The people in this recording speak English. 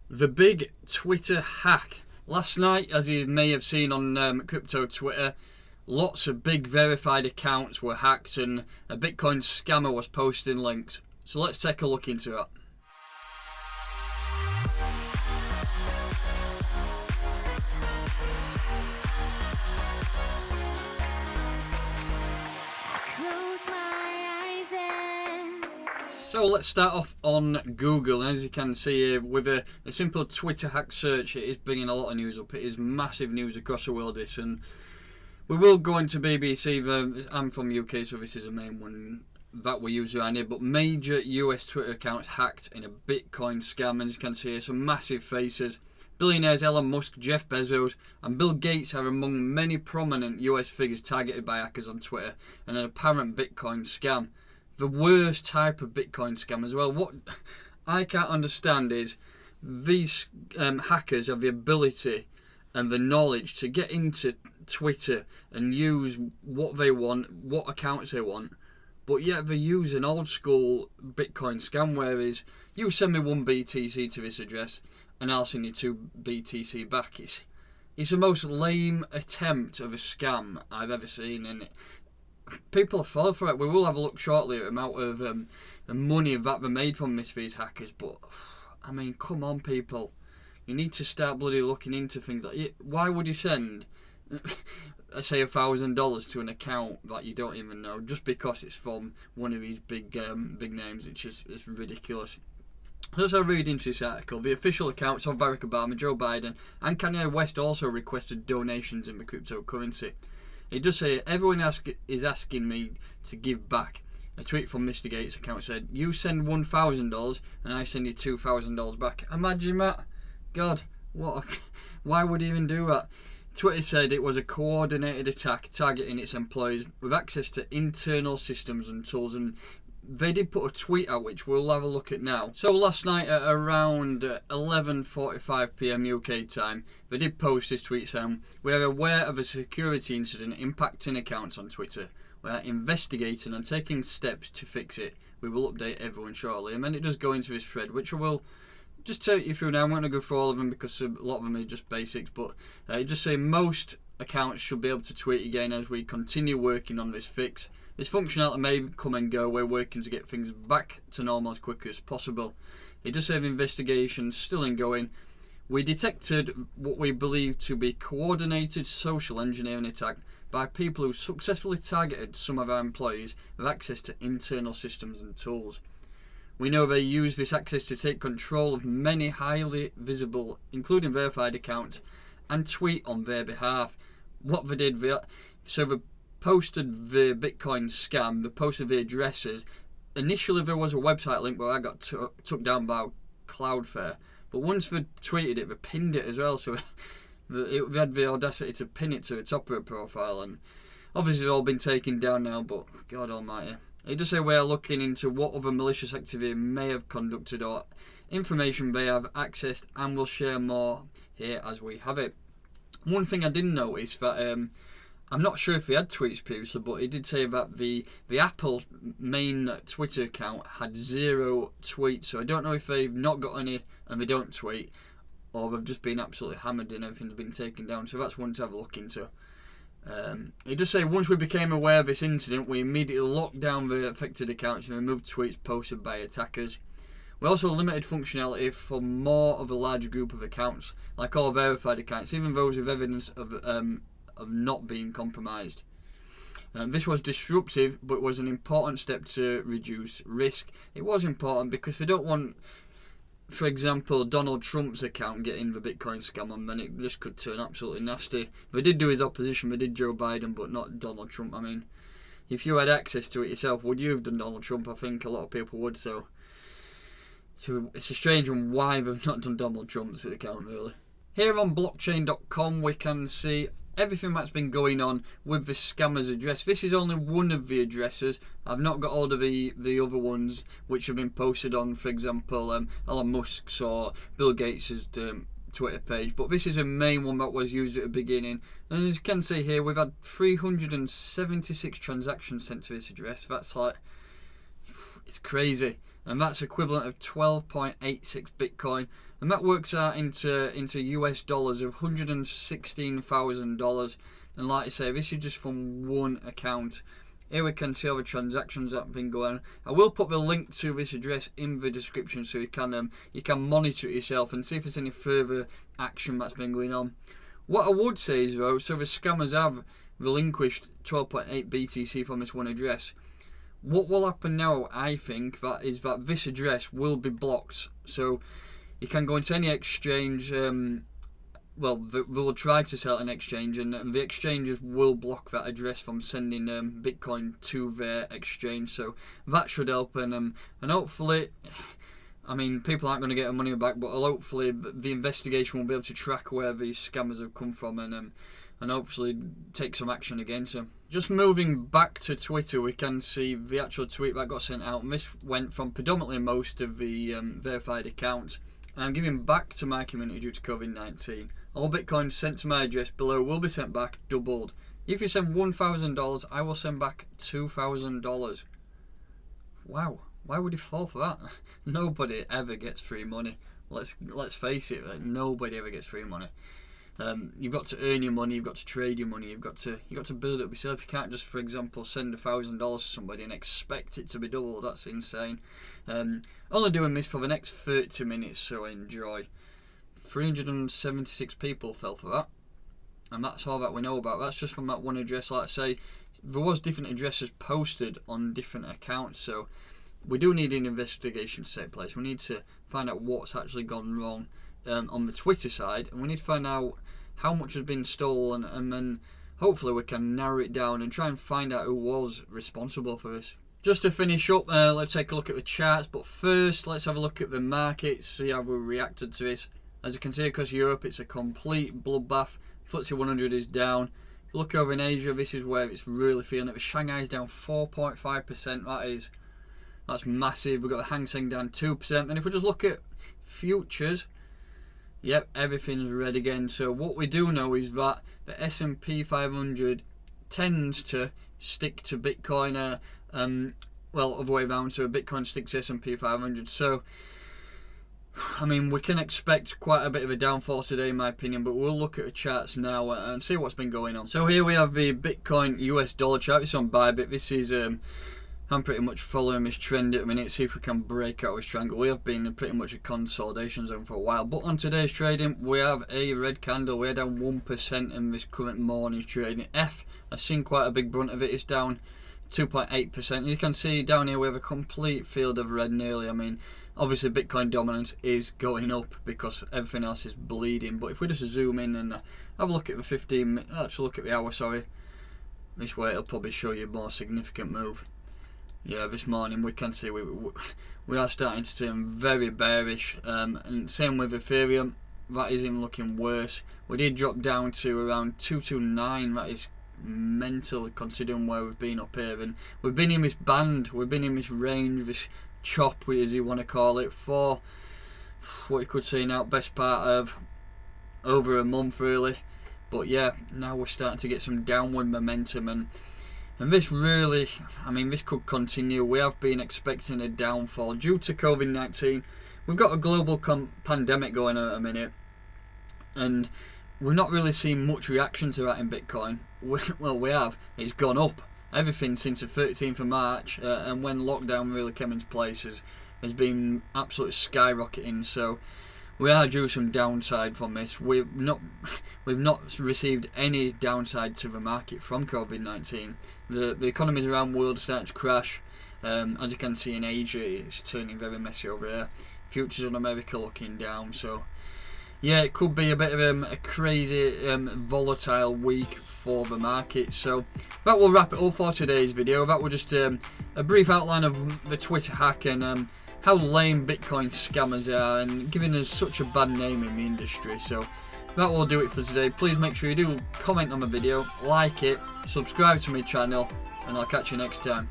The big Twitter hack. Last night, as you may have seen on crypto Twitter, lots of big verified accounts were hacked and a Bitcoin scammer was posting links. So let's take a look into it. So let's start off on Google. As you can see here, with a simple Twitter hack search, it is bringing a lot of news up. It is massive news across the world, this, and we will go into BBC. I'm from UK, so this is the main one that we use around here. But major US Twitter accounts hacked in a Bitcoin scam. As you can see here, some massive faces. Billionaires Elon Musk, Jeff Bezos and Bill Gates are among many prominent US figures targeted by hackers on Twitter in an apparent Bitcoin scam. The worst type of Bitcoin scam as well. What I can't understand is these hackers have the ability and the knowledge to get into Twitter and use what they want, what accounts they want, but yet they use an old school Bitcoin scam where is you send me 1 BTC to this address and I'll send you 2 BTC back. It's the most lame attempt of a scam I've ever seen, and people fall for it. We will have a look shortly at the amount of the money that they made from these hackers, but I mean, come on, people. You need to start bloody looking into things like it. Why would you send, say, $1,000 to an account that you don't even know just because it's from one of these big names? It's ridiculous. Let's have a read into this article. The official accounts of Barack Obama, Joe Biden and Kanye West also requested donations in the cryptocurrency. It does say, everyone is asking me to give back. A tweet from Mr. Gates' account said, you send $1,000 and I send you $2,000 back. Imagine that. God, why would he even do that? Twitter said it was a coordinated attack targeting its employees with access to internal systems and tools, and they did put a tweet out which we'll have a look at now. So last night at around 11:45 PM UK time, they did post this tweet saying, we are aware of a security incident impacting accounts on Twitter. We are investigating and taking steps to fix it. We will update everyone shortly. And then it does go into this thread, which I will just take you through now. I'm going to go through all of them because a lot of them are just basics, but just say most accounts should be able to tweet again as we continue working on this fix. This functionality may come and go. We're working to get things back to normal as quickly as possible. It does say the investigation still ongoing. We detected what we believe to be coordinated social engineering attack by people who successfully targeted some of our employees with access to internal systems and tools. We know they use this access to take control of many highly visible, including verified accounts, and tweet on their behalf. What they did, so they posted the Bitcoin scam, they posted the addresses. Initially there was a website link where I got took down by Cloudflare, but once they tweeted it, they pinned it as well, so they had the audacity to pin it to the top of the profile, and obviously it's all been taken down now, but God almighty. It does say we are looking into what other malicious activity may have conducted or information they have accessed, and we'll share more here as we have it. One thing I didn't notice that I'm not sure if we had tweets previously, but it did say that the Apple main Twitter account had 0 tweets, so I don't know if they've not got any and they don't tweet, or they've just been absolutely hammered and everything's been taken down, so that's one to have a look into. It does say once we became aware of this incident, we immediately locked down the affected accounts and removed tweets posted by attackers. We also limited functionality for more of a larger group of accounts, like all verified accounts, even those with evidence of not being compromised. This was disruptive, but was an important step to reduce risk. It was important because they don't want, for example, Donald Trump's account getting the Bitcoin scam on, then it just could turn absolutely nasty. They did do his opposition, they did Joe Biden, but not Donald Trump. I mean, if you had access to it yourself, would you have done Donald Trump? I think a lot of people would, so it's a strange one why they've not done Donald Trump's account, really. Here on Blockchain.com we can see everything that's been going on with the scammer's address. This is only one of the addresses. I've not got all of the other ones which have been posted on, for example, Elon Musk's or Bill Gates' Twitter page, but this is a main one that was used at the beginning. And as you can see here, we've had 376 transactions sent to this address. That's like, it's crazy. and that's equivalent of 12.86 Bitcoin, and that works out into US dollars of $116,000. And like I say, this is just from one account. Here we can see all the transactions that have been going on. I will put the link to this address in the description so you can monitor it yourself and see if there's any further action that's been going on. What I would say is though, so the scammers have relinquished 12.8 BTC from this one address. What will happen now, I think, is that this address will be blocked. So you can go into any exchange. Well, they will try to sell an exchange, and the exchanges will block that address from sending Bitcoin to their exchange. So that should help, and hopefully, I mean, people aren't going to get their money back, but hopefully the investigation will be able to track where these scammers have come from, and hopefully take some action again. So just moving back to Twitter, we can see the actual tweet that got sent out, and this went from predominantly most of the verified accounts. I'm giving back to my community due to COVID-19. All Bitcoins sent to my address below will be sent back doubled. If you send $1,000, I will send back $2,000. Wow, why would you fall for that? Nobody ever gets free money. Let's face it, like, nobody ever gets free money. You've got to earn your money, you've got to trade your money, you've got to build it up yourself. You can't just, for example, send $1,000 to somebody and expect it to be doubled. That's insane. Only doing this for the next 30 minutes, so enjoy. 376 people fell for that, and that's all that we know about. That's just from that one address. Like I say, there was different addresses posted on different accounts, so we do need an investigation to take place. We need to find out what's actually gone wrong on the Twitter side, and we need to find out how much has been stolen, and then hopefully we can narrow it down and try and find out who was responsible for this. Just to finish up, let's take a look at the charts, but first let's have a look at the markets, see how we reacted to this. As you can see across Europe, it's a complete bloodbath. FTSE 100 is down. If you look over in Asia, this is where it's really feeling it. Shanghai is down 4.5%. That's massive. We've got the Hang Seng down 2%. And if we just look at futures, yep, everything's red again. So what we do know is that the S&P 500 tends to stick to Bitcoin. Well, other way around. So Bitcoin sticks to S&P 500. So I mean, we can expect quite a bit of a downfall today, in my opinion, but we'll look at the charts now and see what's been going on. So here we have the Bitcoin US dollar chart. It's on Bybit. This is I'm pretty much following this trend at the minute, see if we can break out this triangle. We have been in pretty much a consolidation zone for a while, but on today's trading, we have a red candle. We're down 1% in this current morning's trading. F has seen quite a big brunt of it. It's down 2.8%. You can see down here we have a complete field of red nearly. I mean, obviously Bitcoin dominance is going up because everything else is bleeding, but if we just zoom in and have a look at the 15 minute, let's look at the hour, sorry. This way it'll probably show you a more significant move. Yeah, this morning we can see we are starting to turn very bearish, and same with Ethereum. That is even looking worse. We did drop down to around 229. That is mental considering where we've been up here, and we've been in this band, we've been in this range, this chop, as you want to call it, for what you could say now best part of over a month really. But yeah, now we're starting to get some downward momentum, and this really, I mean, this could continue. We have been expecting a downfall due to COVID-19. We've got a global pandemic going on at a minute, and we've not really seen much reaction to that in Bitcoin. Well, we have. It's gone up. Everything since the 13th of March, and when lockdown really came into place, has been absolutely skyrocketing. So we are due some downside from this. We've not received any downside to the market from COVID-19. The economies around the world are starting to crash. As you can see in Asia, it's turning very messy over there. Futures on America looking down. So yeah, it could be a bit of a crazy, volatile week for the market. So that will wrap it up for today's video. That was just a brief outline of the Twitter hack and how lame Bitcoin scammers are and giving us such a bad name in the industry. So that will do it for today. Please make sure you do comment on the video, like it, subscribe to my channel, and I'll catch you next time.